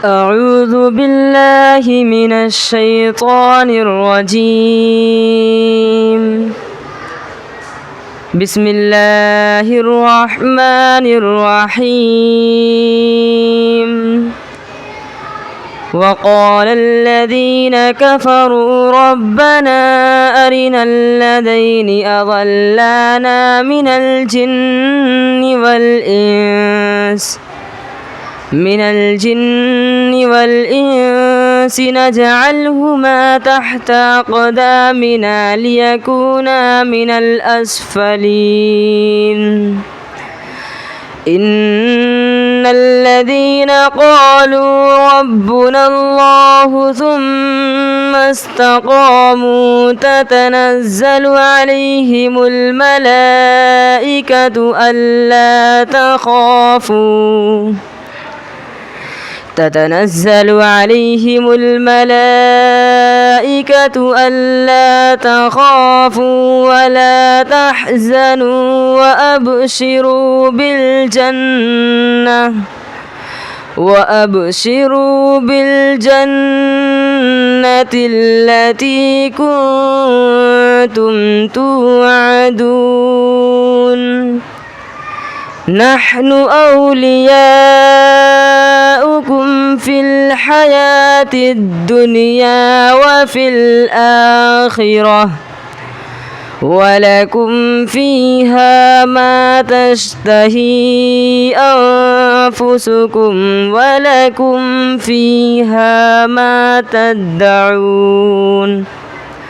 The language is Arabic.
أعوذ بالله من الشيطان الرجيم. بسم الله الرحمن الرحيم. وقال الذين كفروا ربنا أرنا الذين أضلانا من الجن والإنس نجعلهما تحت أقدامنا ليكونا من الأسفلين. إن الذين قالوا ربنا الله ثم استقاموا تتنزل عليهم الملائكة ألا تخافوا ولا تحزنوا وأبشروا بالجنة التي كنتم توعدون. نحن أولياؤكم في الحياة الدنيا وفي الآخرة ولكم فيها ما تشتهي أنفسكم ولكم فيها ما تدعون.